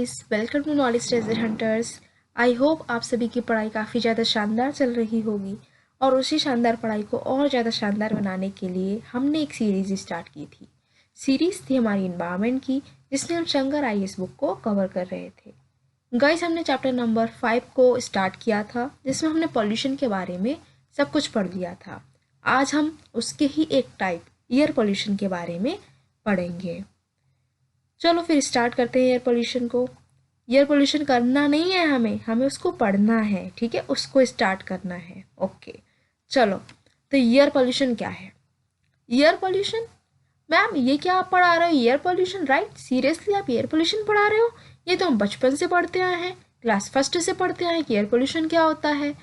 Guys, welcome to knowledge treasure hunters. I hope आप सभी की पढ़ाई काफ़ी ज़्यादा शानदार चल रही होगी और उसी शानदार पढ़ाई को और ज़्यादा शानदार बनाने के लिए हमने एक सीरीज़ स्टार्ट की थी। सीरीज़ थी हमारी इन्वायरमेंट की, जिसमें हम शंकर आईएएस बुक को कवर कर रहे थे। गाइस, हमने चैप्टर नंबर 5 को स्टार्ट किया था, जिसमें हमने पॉल्यूशन के बारे में सब कुछ पढ़ लिया था। आज हम उसके ही एक टाइप एयर पॉल्यूशन के बारे में पढ़ेंगे। चलो फिर स्टार्ट करते हैं एयर पोल्यूशन को। एयर पोल्यूशन करना नहीं है, हमें उसको पढ़ना है, ठीक है, उसको स्टार्ट करना है। ओके, चलो। तो एयर पोल्यूशन क्या है? एयर पोल्यूशन, मैम ये क्या आप पढ़ा रहे हो? Air pollution, right? सीरियसली आप एयर पोल्यूशन पढ़ा रहे हो? ये तो हम बचपन से पढ़ते आए हैं, क्लास फर्स्ट से पढ़ते आए हैं कि एयर पोल्यूशन क्या होता है।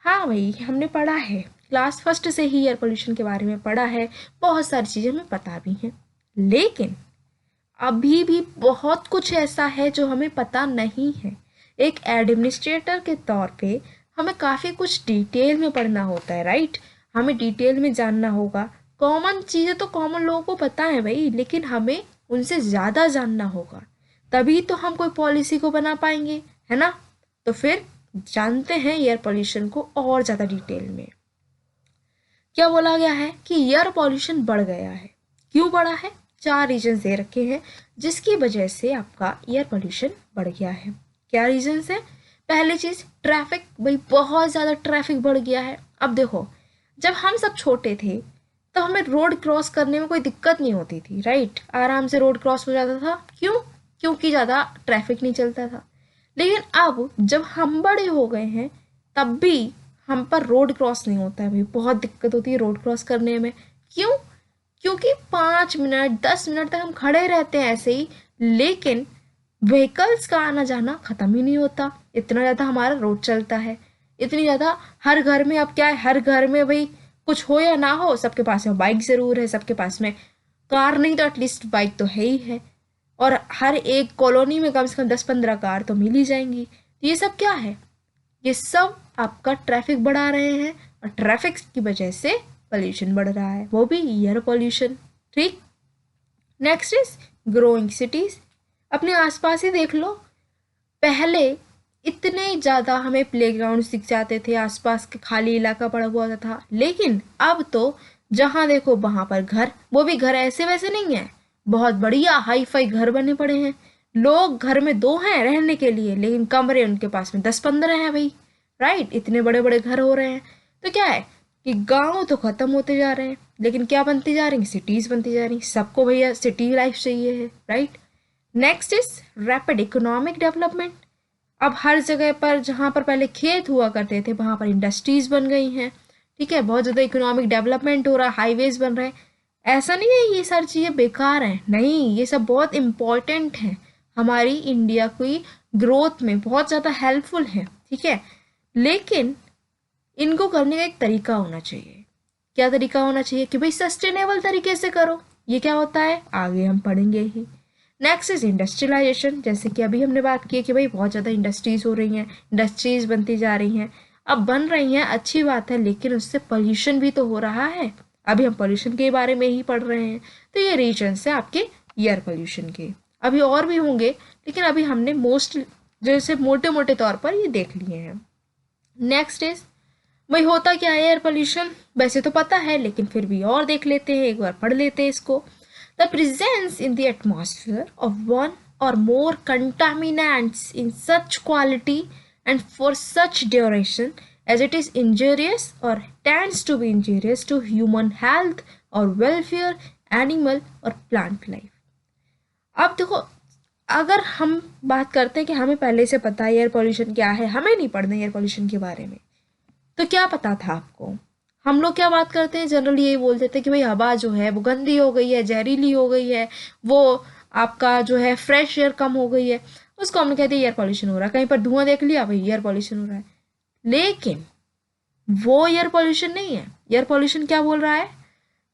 हाँ भाई, हमने पढ़ा है, क्लास फर्स्ट से ही एयर पोल्यूशन के बारे में पढ़ा है, बहुत सारी चीज़ें हमें पता भी हैं। लेकिन अभी भी बहुत कुछ ऐसा है जो हमें पता नहीं है। एक एडमिनिस्ट्रेटर के तौर पे हमें काफ़ी कुछ डिटेल में पढ़ना होता है, राइट? हमें डिटेल में जानना होगा। कॉमन चीज़ें तो कॉमन लोगों को पता है भाई, लेकिन हमें उनसे ज़्यादा जानना होगा, तभी तो हम कोई पॉलिसी को बना पाएंगे, है ना? तो फिर जानते हैं एयर पोल्यूशन को और ज़्यादा डिटेल में। क्या बोला गया है कि एयर पोल्यूशन बढ़ गया है। क्यों बढ़ा है? 4 रीजन दे रखे हैं जिसकी वजह से आपका एयर पोल्यूशन बढ़ गया है। क्या रीजन है? पहली चीज ट्रैफिक, भाई बहुत ज़्यादा ट्रैफिक बढ़ गया है। अब देखो, जब हम सब छोटे थे तो हमें रोड क्रॉस करने में कोई दिक्कत नहीं होती थी, राइट? आराम से रोड क्रॉस हो जाता था। क्यों? क्योंकि ज़्यादा ट्रैफिक नहीं चलता था। लेकिन अब जब हम बड़े हो गए हैं तब भी हम पर रोड क्रॉस नहीं होता है भाई, बहुत दिक्कत होती है रोड क्रॉस करने में। क्यों? क्योंकि 5 मिनट 10 मिनट तक हम खड़े रहते हैं ऐसे ही, लेकिन व्हीकल्स का आना जाना खत्म ही नहीं होता। इतना ज़्यादा हमारा रोड चलता है, इतनी ज़्यादा। हर घर में अब क्या है, हर घर में भाई कुछ हो या ना हो, सबके पास में बाइक ज़रूर है, सबके पास में कार नहीं तो एटलीस्ट बाइक तो है ही है। और हर एक कॉलोनी में कम से कम 10-15 कार तो मिल ही जाएंगी। तो ये सब क्या है? ये सब आपका ट्रैफिक बढ़ा रहे हैं, और ट्रैफिक की वजह से पोल्यूशन बढ़ रहा है, वो भी एयर पोल्यूशन। ठीक। Next is growing cities. अपने आसपास ही देख लो, पहले इतने ज़्यादा हमें प्लेग्राउंड दिख जाते थे, आसपास के खाली इलाका पड़ा हुआ था, लेकिन अब तो जहाँ देखो वहाँ पर घर, वो भी घर ऐसे वैसे नहीं है, बहुत बढ़िया हाई फाई घर बने पड़े हैं। लोग घर में 2 हैं रहने के लिए, लेकिन कमरे उनके पास में 10-15 हैं भाई, राइट? इतने बड़े बड़े घर हो रहे हैं। तो क्या है कि गांव तो खत्म होते जा रहे हैं, लेकिन क्या बनती जा रही हैं? सिटीज बनती जा रही हैं। सबको भैया सिटी लाइफ चाहिए है, right? Next is rapid economic development. अब हर जगह पर जहाँ पर पहले खेत हुआ करते थे वहाँ पर इंडस्ट्रीज बन गई हैं, ठीक है, बहुत ज़्यादा इकोनॉमिक डेवलपमेंट हो रहा है, हाईवेज बन रहे हैं। ऐसा नहीं है ये सारी चीज़ें बेकार हैं, नहीं, ये सब बहुत इम्पॉर्टेंट हैं, हमारी इंडिया की ग्रोथ में बहुत ज़्यादा हेल्पफुल है, ठीक है। लेकिन इनको करने का एक तरीका होना चाहिए। क्या तरीका होना चाहिए? कि भाई सस्टेनेबल तरीके से करो। ये क्या होता है आगे हम पढ़ेंगे ही। Next is industrialisation. जैसे कि अभी हमने बात की कि भाई बहुत ज़्यादा इंडस्ट्रीज हो रही हैं, इंडस्ट्रीज बनती जा रही हैं। अब बन रही हैं, अच्छी बात है, लेकिन उससे पोल्यूशन भी तो हो रहा है। अभी हम पोल्यूशन के बारे में ही पढ़ रहे हैं। तो ये रीजन्स हैं आपके एयर पोल्यूशन के। अभी और भी होंगे, लेकिन अभी हमने मोस्ट जैसे मोटे मोटे तौर पर ये देख लिए हैं। नेक्स्ट इज भाई होता क्या है एयर पोल्यूशन? वैसे तो पता है, लेकिन फिर भी और देख लेते हैं, एक बार पढ़ लेते हैं इसको। The presence in the atmosphere of one or more contaminants in such quality and for such duration as it is injurious or tends to be injurious to human health or welfare, animal or plant life. अब देखो, अगर हम बात करते हैं कि हमें पहले से पता है एयर पोल्यूशन क्या है, हमें नहीं पढ़ना एयर पोल्यूशन के बारे में, तो क्या पता था आपको? हम लोग क्या बात करते हैं, जनरली यही बोल देते हैं कि भाई हवा जो है वो गंदी हो गई है, जहरीली हो गई है, वो आपका जो है फ्रेश एयर कम हो गई है, उसको हम कहते हैं एयर पोल्यूशन हो रहा है। कहीं पर धुआं देख लिया, भाई एयर पोल्यूशन हो रहा है। लेकिन वो एयर पोल्यूशन नहीं है। एयर पोल्यूशन क्या बोल रहा है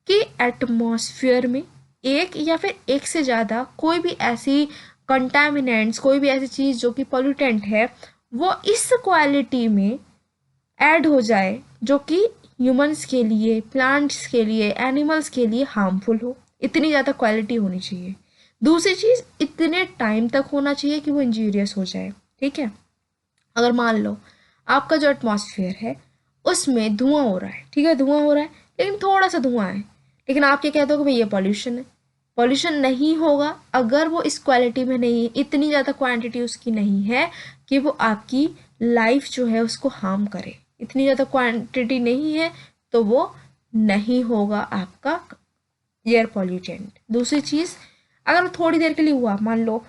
कि एटमॉस्फेयर में एक या फिर एक से ज़्यादा कोई भी ऐसी कंटामिनेंट्स, कोई भी ऐसी चीज़ जो कि पोल्यूटेंट है, वो इस क्वालिटी में ऐड हो जाए जो कि ह्यूमंस के लिए, प्लांट्स के लिए, एनिमल्स के लिए हार्मफुल हो। इतनी ज़्यादा क्वालिटी होनी चाहिए। दूसरी चीज़, इतने टाइम तक होना चाहिए कि वो इंजीरियस हो जाए, ठीक है। अगर मान लो आपका जो एटमॉस्फेयर है उसमें धुआं हो रहा है, ठीक है, धुआं हो रहा है लेकिन थोड़ा सा धुआं है, लेकिन आप क्या कहते हो कि भाई ये पॉल्यूशन है। पॉल्यूशन नहीं होगा अगर वो इस क्वालिटी में नहीं है, इतनी ज़्यादा क्वांटिटी उसकी नहीं है कि वो आपकी लाइफ जो है उसको हार्म करे, इतनी ज़्यादा क्वांटिटी नहीं है तो वो नहीं होगा आपका एयर पॉल्यूटेंट। दूसरी चीज़, अगर वो थोड़ी देर के लिए हुआ, मान लो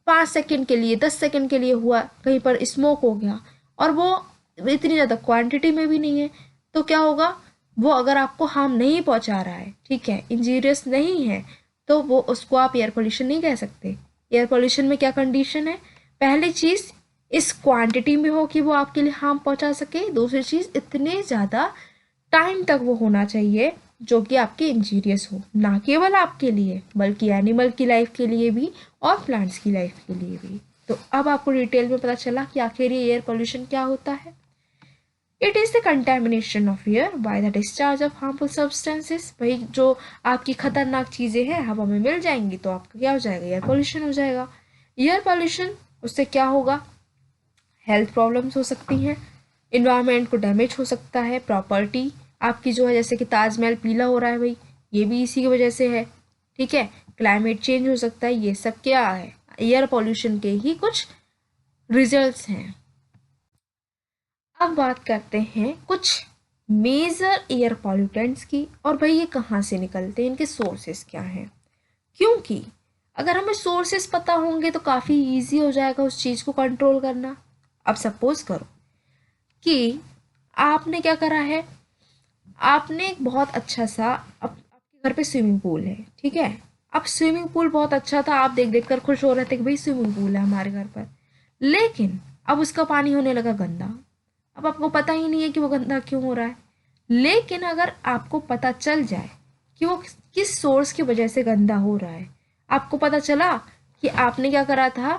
5 सेकंड के लिए, 10 सेकंड के लिए हुआ, कहीं पर स्मोक हो गया और वो इतनी ज़्यादा क्वांटिटी में भी नहीं है, तो क्या होगा, वो अगर आपको हार्म नहीं पहुंचा रहा है, ठीक है, इंजीरियस नहीं है, तो वो उसको आप एयर पोल्यूशन नहीं कह सकते। एयर पोल्यूशन में क्या कंडीशन है, पहली चीज़ इस क्वांटिटी में हो कि वो आपके लिए हार्म पहुंचा सके, दूसरी चीज़ इतने ज़्यादा टाइम तक वो होना चाहिए जो कि आपके इंजीरियस हो, ना केवल आपके लिए बल्कि एनिमल की लाइफ के लिए भी और प्लांट्स की लाइफ के लिए भी। तो अब आपको डिटेल में पता चला कि आखिर ये एयर पोल्यूशन क्या होता है। It is the contamination of air by the discharge of harmful substances. भाई जो आपकी खतरनाक चीज़ें हैं हवा में मिल जाएंगी तो आपका क्या हो जाएगा, एयर पोल्यूशन हो जाएगा। एयर पोल्यूशन उससे क्या होगा, हेल्थ प्रॉब्लम्स हो सकती हैं, इन्वायरमेंट को डैमेज हो सकता है, प्रॉपर्टी आपकी जो है, जैसे कि ताजमहल पीला हो रहा है भाई, ये भी इसी की वजह से है, ठीक है। क्लाइमेट चेंज हो सकता है, ये सब क्या है, एयर पॉल्यूशन के ही कुछ रिजल्ट्स हैं। अब बात करते हैं कुछ मेजर एयर पॉल्यूटेंट्स की, और भाई ये कहाँ से निकलते हैं, इनके सोर्सेस क्या हैं। क्योंकि अगर हमें सोर्सेस पता होंगे तो काफ़ी इजी हो जाएगा उस चीज़ को कंट्रोल करना। अब सपोज करो कि आपने क्या करा है, आपने एक बहुत अच्छा सा आपके घर पे स्विमिंग पूल है, ठीक है। अब स्विमिंग पूल बहुत अच्छा था, आप देख देख कर खुश हो रहे थे कि भाई स्विमिंग पूल है हमारे घर पर, लेकिन अब उसका पानी होने लगा गंदा। अब आपको पता ही नहीं है कि वो गंदा क्यों हो रहा है, लेकिन अगर आपको पता चल जाए कि वो किस सोर्स की वजह से गंदा हो रहा है, आपको पता चला कि आपने क्या करा था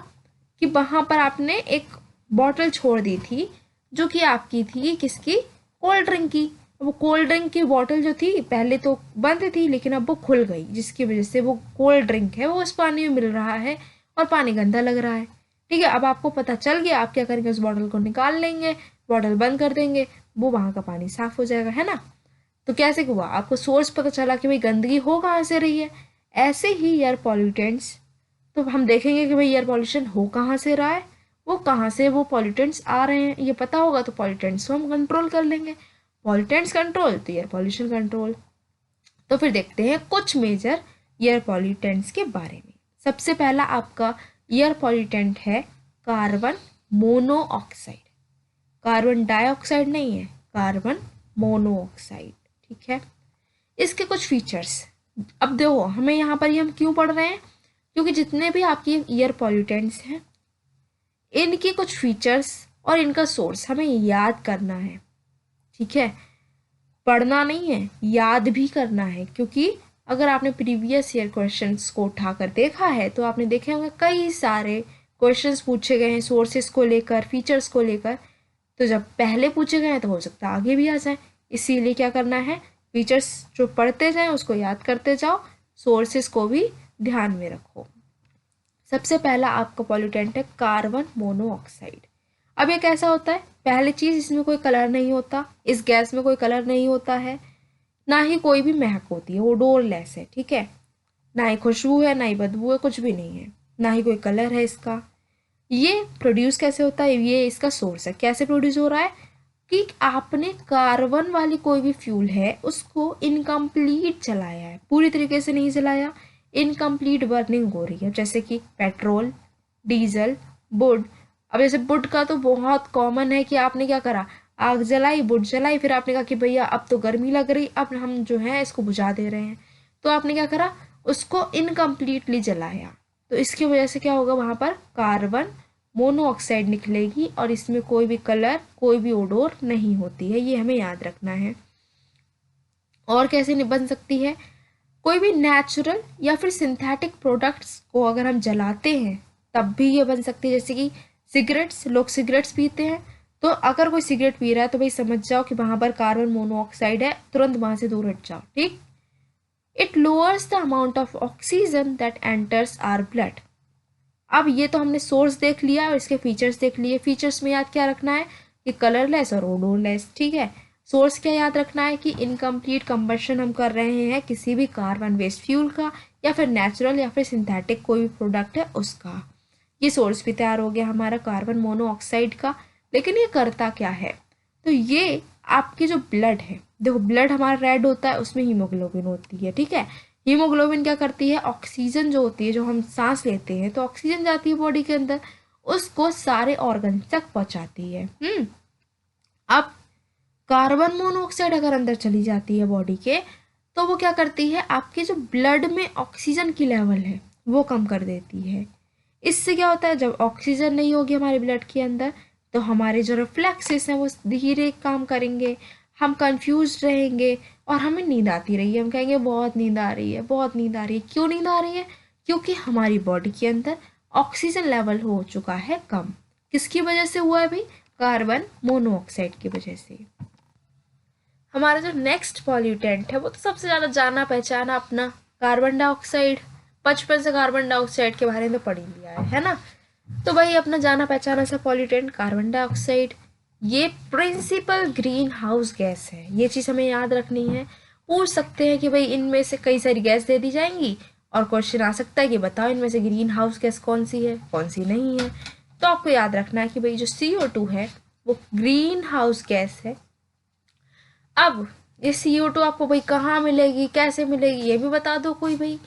कि वहाँ पर आपने एक बॉटल छोड़ दी थी जो कि आपकी थी किसकी, कोल्ड ड्रिंक की। वो कोल्ड ड्रिंक की बॉटल जो थी पहले तो बंद थी लेकिन अब वो खुल गई, जिसकी वजह से वो कोल्ड ड्रिंक है वो उस पानी में मिल रहा है और पानी गंदा लग रहा है, ठीक है। अब आपको पता चल गया, आप क्या करेंगे, उस बॉटल को निकाल लेंगे, बॉटल बंद कर देंगे, वो वहाँ का पानी साफ हो जाएगा, है ना। तो कैसे हुआ, आपको सोर्स पता चला कि भाई गंदगी हो कहाँ से रही है। ऐसे ही एयर पॉल्यूटेंट्स, तो हम देखेंगे कि भाई एयर पॉल्यूशन हो कहाँ से रहा है, वो कहाँ से वो पॉल्यूटेंट्स आ रहे हैं, ये पता होगा तो पॉल्यूटेंट्स को हम कंट्रोल कर लेंगे। पॉल्यूटेंट्स कंट्रोल तो एयर पॉल्यूशन कंट्रोल। तो फिर देखते हैं कुछ मेजर एयर पॉल्यूटेंट्स के बारे में। सबसे पहला आपका एयर पॉल्यूटेंट है कार्बन मोनोऑक्साइड। कार्बन डाइऑक्साइड नहीं है, कार्बन मोनोऑक्साइड, ठीक है। इसके कुछ फीचर्स, अब देखो हमें यहाँ पर ये हम क्यों पढ़ रहे हैं, क्योंकि जितने भी आपके एयर पॉल्यूटेंट्स हैं इनके कुछ फीचर्स और इनका सोर्स हमें याद करना है, ठीक है। पढ़ना नहीं है, याद भी करना है, क्योंकि अगर आपने प्रीवियस ईयर क्वेश्चंस को उठाकर देखा है तो आपने देखे होंगे कई सारे क्वेश्चंस पूछे गए हैं सोर्सेस को लेकर, फीचर्स को लेकर। तो जब पहले पूछे गए हैं तो हो सकता है आगे भी आ जाए, इसीलिए क्या करना है, फीचर्स जो पढ़ते जाएं उसको याद करते जाओ, सोर्सेस को भी ध्यान में रखो। सबसे पहला आपका पॉल्यूटेंट है कार्बन मोनोऑक्साइड। अब ये कैसा होता है, पहली चीज़ इसमें कोई कलर नहीं होता, इस गैस में कोई कलर नहीं होता है, ना ही कोई भी महक होती है, वो ओडोरलेस है, ठीक है। ना ही खुशबू है, ना ही बदबू है, कुछ भी नहीं है, ना ही कोई कलर है इसका। ये प्रोड्यूस कैसे होता है, ये इसका सोर्स है, कैसे प्रोड्यूस हो रहा है कि आपने कार्बन वाली कोई भी फ्यूल है उसको इनकम्प्लीट चलाया है, पूरी तरीके से नहीं चलाया, इनकम्प्लीट बर्निंग हो रही है, जैसे कि पेट्रोल, डीजल, वुड। अब जैसे वुड का तो बहुत कॉमन है कि आपने क्या करा, आग जलाई, वुड जलाई, फिर आपने कहा कि भैया अब तो गर्मी लग रही, अब हम जो है इसको बुझा दे रहे हैं, तो आपने क्या करा, उसको इनकम्प्लीटली जलाया, तो इसकी वजह से क्या होगा, वहाँ पर कार्बन मोनोऑक्साइड निकलेगी और इसमें कोई भी कलर, कोई भी ओडोर नहीं होती है, ये हमें याद रखना है। और कैसे बन सकती है, कोई भी नेचुरल या फिर सिंथेटिक प्रोडक्ट्स को अगर हम जलाते हैं तब भी ये बन सकती है, जैसे कि सिगरेट्स, लोग सिगरेट्स पीते हैं, तो अगर कोई सिगरेट पी रहा है तो भाई समझ जाओ कि वहाँ पर कार्बन मोनोऑक्साइड है, तुरंत वहाँ से दूर हट जाओ, ठीक। It lowers the amount of oxygen that enters our blood. अब ये तो हमने सोर्स देख लिया और इसके फीचर्स देख लिए। फीचर्स में याद क्या रखना है कि कलरलेस और ओडोरलेस, ठीक है। सोर्स क्या याद रखना है कि इनकम्प्लीट कंबशन हम कर रहे हैं किसी भी कार्बन वेस्ट फ्यूल का, या फिर नेचुरल या फिर सिंथेटिक कोई भी प्रोडक्ट है उसका। ये सोर्स भी तैयार हो गया हमारा कार्बन मोनोऑक्साइड का। लेकिन ये करता क्या है, तो ये आपकी जो ब्लड है, देखो ब्लड हमारा रेड होता है, उसमें हीमोग्लोबिन होती है, ठीक है। हीमोग्लोबिन क्या करती है, ऑक्सीजन जो होती है, जो हम सांस लेते हैं तो ऑक्सीजन जाती है बॉडी के अंदर, उसको सारे ऑर्गन तक पहुंचाती है। अब कार्बन मोनोऑक्साइड अगर अंदर चली जाती है बॉडी के, तो वो क्या करती है, आपके जो ब्लड में ऑक्सीजन की लेवल है वो कम कर देती है। इससे क्या होता है, जब ऑक्सीजन नहीं होगी हमारे ब्लड के अंदर, तो हमारे जो रिफ्लेक्सेस हैं वो धीरे काम करेंगे, हम कंफ्यूज रहेंगे और हमें नींद आती रही है। हम कहेंगे बहुत नींद आ रही है, बहुत नींद आ रही है। क्यों नींद आ रही है, क्योंकि हमारी बॉडी के अंदर ऑक्सीजन लेवल हो चुका है कम। किसकी वजह से हुआ है भाई, कार्बन मोनोऑक्साइड की वजह से। हमारा जो नेक्स्ट पॉल्यूटेंट है वो तो सबसे ज़्यादा जाना पहचाना अपना कार्बन डाइऑक्साइड। बचपन से कार्बन डाइऑक्साइड के बारे में पढ़ ही लिया है ना। तो भाई अपना जाना पहचाना सा पॉल्यूटेंट कार्बन डाइऑक्साइड, ये प्रिंसिपल ग्रीन हाउस गैस है। ये चीज़ हमें याद रखनी है। पूछ सकते हैं कि भाई इनमें से कई सारी गैस दे दी जाएंगी और क्वेश्चन आ सकता है कि बताओ इनमें से ग्रीन हाउस गैस कौन सी है, कौन सी नहीं है। तो आपको याद रखना है कि भाई जो CO2 है वो ग्रीन हाउस गैस है। अब ये CO2 आपको भाई कहाँ मिलेगी, कैसे मिलेगी, ये भी बता दो कोई भाई।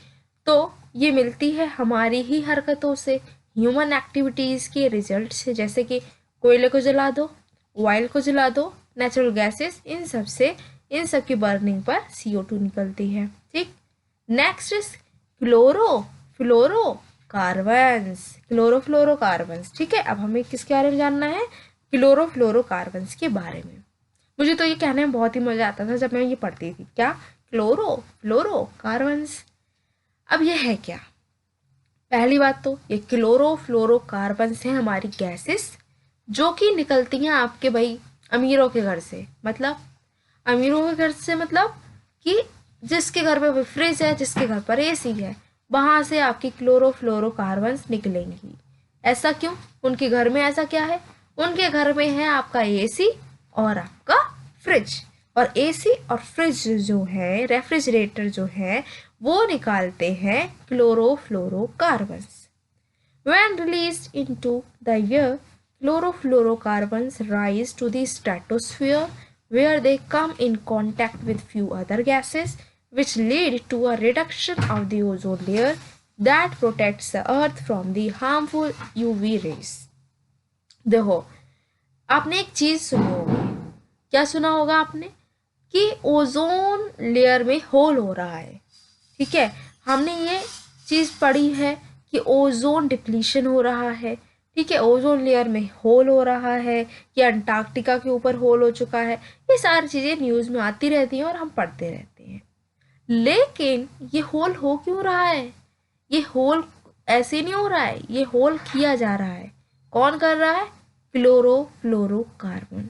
तो ये मिलती है हमारी ही हरकतों से, ह्यूमन एक्टिविटीज़ के रिजल्ट से, जैसे कि कोयले को जला दो, ऑयल को जला दो, नेचुरल गैसेस, इन सब की बर्निंग पर CO2 निकलती है, ठीक। नेक्स्ट इज क्लोरोफ्लोरोकार्बन्स, क्लोरोफ्लोरोकार्बन्स, ठीक है। अब हमें किसके बारे में जानना है, क्लोरोफ्लोरोकार्बन्स के बारे में। मुझे तो ये कहने में बहुत ही मज़ा आता था जब मैं ये पढ़ती थी, क्या, क्लोरोफ्लोरोकार्बन्स। अब ये है क्या, पहली बात तो ये क्लोरोफ्लोरोकार्बन्स हैं हमारी गैसेस जो कि निकलती हैं आपके भाई अमीरों के घर से। मतलब अमीरों के घर से मतलब कि जिसके घर पे फ्रिज है, जिसके घर पर AC है, वहाँ से आपकी क्लोरोफ्लोरोकार्बन्स निकलेंगी। ऐसा क्यों, उनके घर में ऐसा क्या है, उनके घर में है आपका AC और आपका फ्रिज। और AC और फ्रिज जो है, रेफ्रिजरेटर जो है, वो निकालते हैं chlorofluorocarbons. When released into the air, chlorofluorocarbons rise to the stratosphere where they come in contact with few other gases, which lead to a reduction of the ozone layer that protects the earth from the harmful UV rays. देखो आपने एक चीज सुनी होगी, क्या सुना होगा आपने, कि ओजोन लेयर में होल हो रहा है, ठीक है। हमने ये चीज पढ़ी है कि ओजोन डिप्लीशन हो रहा है, ठीक है, ओजोन लेयर में होल हो रहा है, कि अंटार्कटिका के ऊपर होल हो चुका है। ये सारी चीज़ें न्यूज़ में आती रहती हैं और हम पढ़ते रहते हैं। लेकिन ये होल हो क्यों रहा है, ये होल ऐसे नहीं हो रहा है, ये होल किया जा रहा है। कौन कर रहा है, क्लोरोफ्लोरोकार्बन।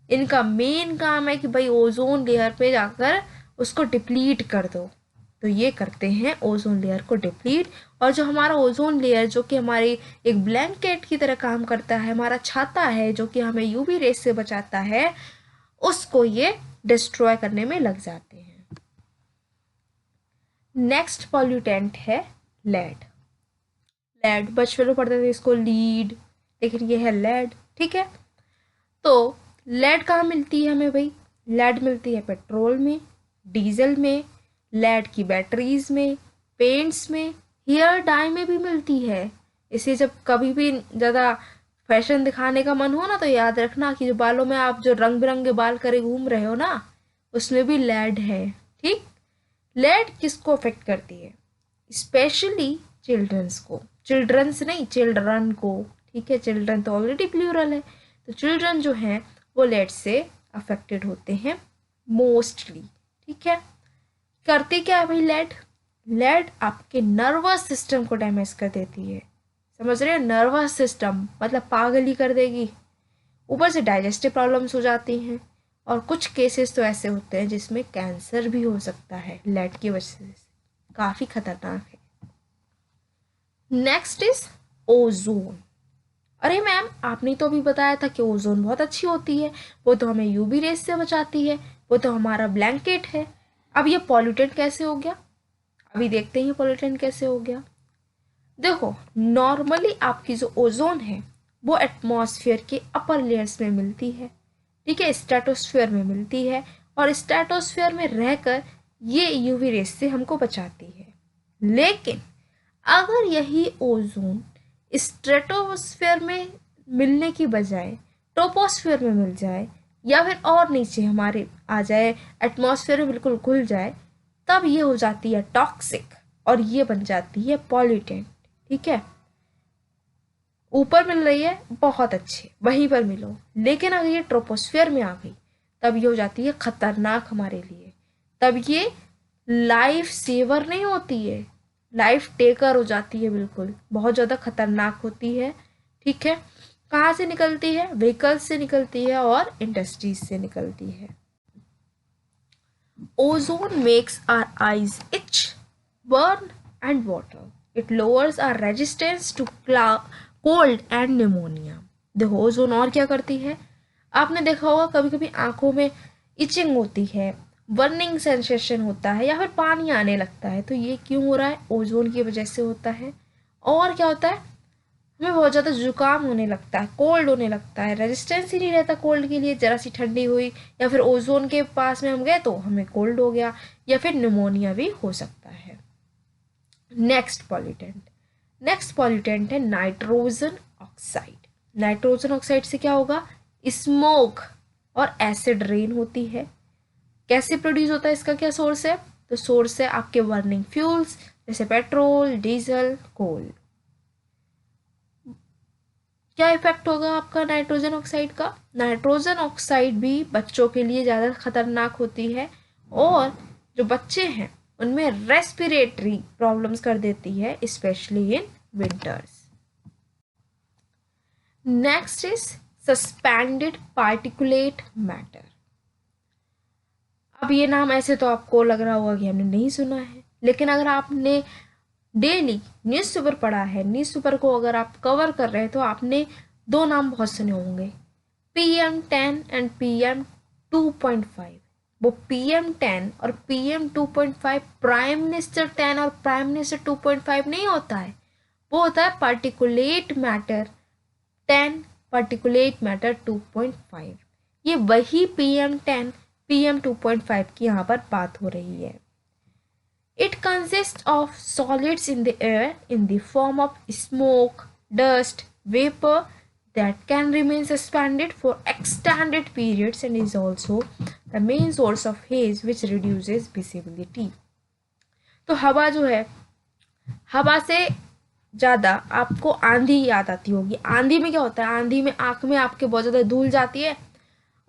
इनका मेन काम है कि भाई ओजोन लेयर पे जाकर उसको डिप्लीट कर दो। तो ये करते हैं ओजोन लेयर को डिप्लीट, और जो हमारा ओजोन लेयर जो कि हमारी एक ब्लैंकेट की तरह काम करता है, हमारा छाता है जो कि हमें UV रेस से बचाता है, उसको ये डिस्ट्रॉय करने में लग जाते हैं। नेक्स्ट पॉल्यूटेंट है लेड। लेड बचपन में पढ़ते थे इसको लीड, लेकिन ये है लेड, ठीक है। तो लेड कहाँ मिलती है हमें भाई, लेड मिलती है पेट्रोल में, डीजल में, लेड की बैटरीज में, पेंट्स में, हेयर डाई में भी मिलती है। इसे जब कभी भी ज़्यादा फैशन दिखाने का मन हो ना, तो याद रखना कि जो बालों में आप जो रंग बिरंगे बाल करे घूम रहे हो ना, उसमें भी लेड है, ठीक। लेड किसको अफेक्ट करती है, स्पेशली चिल्ड्रंस को, चिल्ड्रंस नहीं चिल्ड्रन को, ठीक है। चिल्ड्रन तो ऑलरेडी प्लूरल है, तो चिल्ड्रन जो हैं वो लेड से अफेक्टेड होते हैं मोस्टली, ठीक है। करती क्या है भाई लेड, लेड आपके नर्वस सिस्टम को डैमेज कर देती है। समझ रहे हो, नर्वस सिस्टम मतलब पागल ही कर देगी। ऊपर से डाइजेस्टिव प्रॉब्लम्स हो जाती हैं, और कुछ केसेस तो ऐसे होते हैं जिसमें कैंसर भी हो सकता है लेड की वजह से। काफ़ी खतरनाक है। Next is ozone. अरे मैम, आपने तो अभी बताया था कि ओजोन बहुत अच्छी होती है, वो तो हमें यूवी रेस से बचाती है, वो तो हमारा ब्लैंकेट है। अब ये पॉल्यूटेंट कैसे हो गया? अभी देखते हैं पॉल्यूटेंट कैसे हो गया। देखो, नॉर्मली आपकी जो ओजोन है वो एटमॉस्फेयर के अपर लेयर्स में मिलती है, ठीक है, स्ट्रेटोस्फेयर में मिलती है, और स्ट्रेटोस्फेयर में रहकर ये यूवी रेस से हमको बचाती है। लेकिन अगर यही ओजोन स्ट्रेटोस्फेयर में मिलने की बजाय ट्रोपोस्फेयर में मिल जाए, या फिर और नीचे हमारे आ जाए, एटमॉस्फेयर में बिल्कुल घुल जाए, तब ये हो जाती है टॉक्सिक और ये बन जाती है पॉल्यूटेंट। ठीक है, ऊपर मिल रही है बहुत अच्छे, वहीं पर मिलो, लेकिन अगर ये ट्रोपोस्फेयर में आ गई तब ये हो जाती है खतरनाक हमारे लिए। तब ये लाइफ सेवर नहीं होती है, लाइफ टेकर हो जाती है, बिल्कुल बहुत ज़्यादा खतरनाक होती है। ठीक है, कहाँ से निकलती है? व्हीकल्स से निकलती है और इंडस्ट्रीज से निकलती है। Ozone makes our eyes itch, burn and water. It lowers our resistance to cold and pneumonia. देखो, ओजोन और क्या करती है? आपने देखा होगा कभी कभी आंखों में इचिंग होती है, बर्निंग सेंसेशन होता है, या फिर पानी आने लगता है। तो ये क्यों हो रहा है? ओजोन की वजह से होता है। और क्या होता है? हमें बहुत ज़्यादा जुकाम होने लगता है, कोल्ड होने लगता है, रेजिस्टेंस ही नहीं रहता कोल्ड के लिए। ज़रा सी ठंडी हुई या फिर ओजोन के पास में हम गए तो हमें कोल्ड हो गया, या फिर निमोनिया भी हो सकता है। नेक्स्ट पॉल्यूटेंट है नाइट्रोजन ऑक्साइड। नाइट्रोजन ऑक्साइड से क्या होगा? स्मोक और एसिड रेन होती है। कैसे प्रोड्यूस होता है? इसका क्या सोर्स है? तो सोर्स है आपके बर्निंग फ्यूल्स, जैसे पेट्रोल, डीजल, कोल। क्या इफेक्ट होगा आपका नाइट्रोजन ऑक्साइड का? नाइट्रोजन ऑक्साइड भी बच्चों के लिए ज़्यादा खतरनाक होती है, और जो बच्चे हैं उनमें रेस्पिरेटरी प्रॉब्लम्स कर देती है, specially in winters. Next is suspended particulate matter. अब ये नाम ऐसे तो आपको लग रहा होगा कि हमने नहीं सुना है, लेकिन अगर आपने डेली न्यूज़पेपर पढ़ा है, न्यूज़पेपर को अगर आप कवर कर रहे हैं, तो आपने दो नाम बहुत सुने होंगे, PM10 एंड PM2.5। वो PM10 और PM2.5 प्राइम मिनिस्टर 10 और प्राइम मिनिस्टर 2.5 नहीं होता है, वो होता है पार्टिकुलेट मैटर 10, पार्टिकुलेट मैटर 2.5। ये वही PM10 PM2.5 की यहाँ पर बात हो रही है। It consists of solids in the air in the form of smoke, dust, vapor that can remain suspended for extended periods and is also the main source of haze which reduces visibility. तो हवा जो है, हवा से ज़्यादा आपको आंधी याद आती होगी। आंधी में क्या होता है? आंधी में आँख में आपके बहुत ज़्यादा धूल जाती है,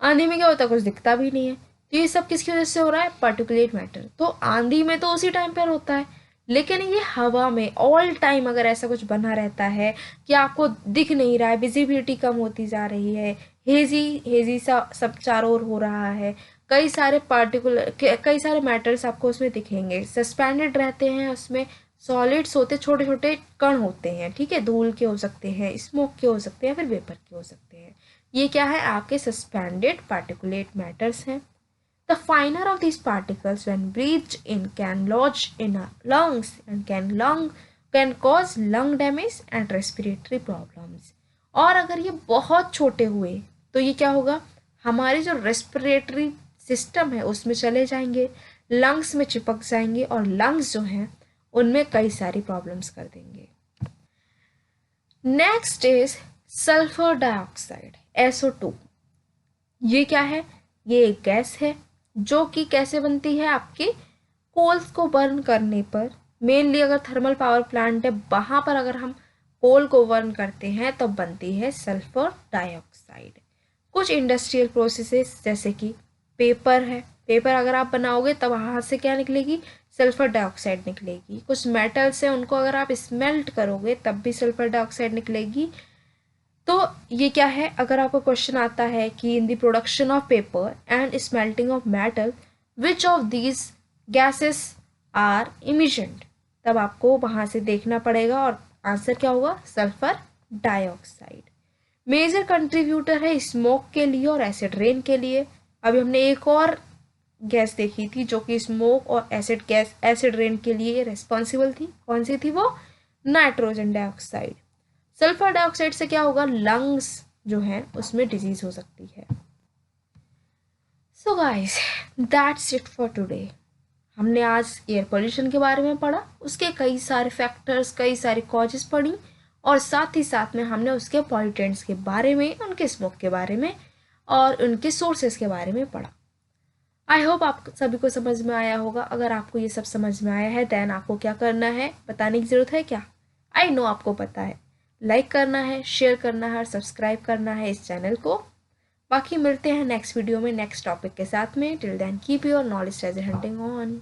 आंधी में क्या होता है? कुछ दिखता भी नहीं है। तो ये सब किसकी वजह से हो रहा है? Particulate matter. तो आंधी में तो उसी टाइम पर होता है, लेकिन ये हवा में ऑल टाइम अगर ऐसा कुछ बना रहता है कि आपको दिख नहीं रहा है, विजिबिलिटी कम होती जा रही है, हेजी सा सब चारों ओर हो रहा है, कई सारे मैटर्स आपको उसमें दिखेंगे, सस्पेंडेड रहते हैं, उसमें सॉलिड्स होते, छोटे छोटे कण होते हैं, ठीक है, धूल के हो सकते हैं, स्मोक के हो सकते हैं, फिर वेपर के हो सकते हैं। ये क्या है? आपके सस्पेंडेड पार्टिकुलेट मैटर्स हैं। The finer of these particles when breathed in can lodge in our lungs and can cause lung damage and respiratory problems. और अगर ये बहुत छोटे हुए तो ये क्या होगा? हमारे जो रेस्पिरेटरी सिस्टम है उसमें चले जाएंगे, लंग्स में चिपक जाएंगे, और लंग्स जो हैं उनमें कई सारी प्रॉब्लम्स कर देंगे। Next is sulphur dioxide, SO2। ये क्या है? ये एक गैस है जो कि कैसे बनती है? आपके कोल्स को बर्न करने पर, मेनली अगर थर्मल पावर प्लांट है वहाँ पर अगर हम कोल को बर्न करते हैं तब बनती है सल्फर डाइऑक्साइड। कुछ इंडस्ट्रियल प्रोसेसेस जैसे कि पेपर है, पेपर अगर आप बनाओगे तब वहाँ से क्या निकलेगी? सल्फर डाइऑक्साइड निकलेगी। कुछ मेटल्स हैं, उनको अगर आप स्मेल्ट करोगे तब भी सल्फर डाइऑक्साइड निकलेगी। तो ये क्या है, अगर आपको क्वेश्चन आता है कि in the production of paper and smelting of metal which of these gases are emitted, तब आपको वहाँ से देखना पड़ेगा और आंसर क्या होगा, सल्फर डाइऑक्साइड। मेजर कंट्रीब्यूटर है स्मोक के लिए और एसिड रेन के लिए। अभी हमने एक और गैस देखी थी जो कि स्मोक और एसिड गैस, एसिड रेन के लिए रिस्पॉन्सिबल थी। कौन सी थी वो, नाइट्रोजन डाइऑक्साइड। सल्फर डाइऑक्साइड से क्या होगा, लंग्स जो है उसमें डिजीज हो सकती है। So guys that's it for today. हमने आज एयर पोल्यूशन के बारे में पढ़ा, उसके कई सारे फैक्टर्स, कई सारी कॉजेस पढ़ी, और साथ ही साथ में हमने उसके पॉल्यूटेंट्स के बारे में, उनके स्मोक के बारे में और उनके सोर्सेस के बारे में पढ़ा। आई होप आप सभी को समझ में आया होगा। अगर आपको ये सब समझ में आया है देन आपको क्या करना है, बताने की ज़रूरत है क्या, आई नो आपको पता है। लाइक करना है, शेयर करना है और सब्सक्राइब करना है इस चैनल को। बाकी मिलते हैं नेक्स्ट वीडियो में नेक्स्ट टॉपिक के साथ में। Till then keep your knowledge treasure hunting on.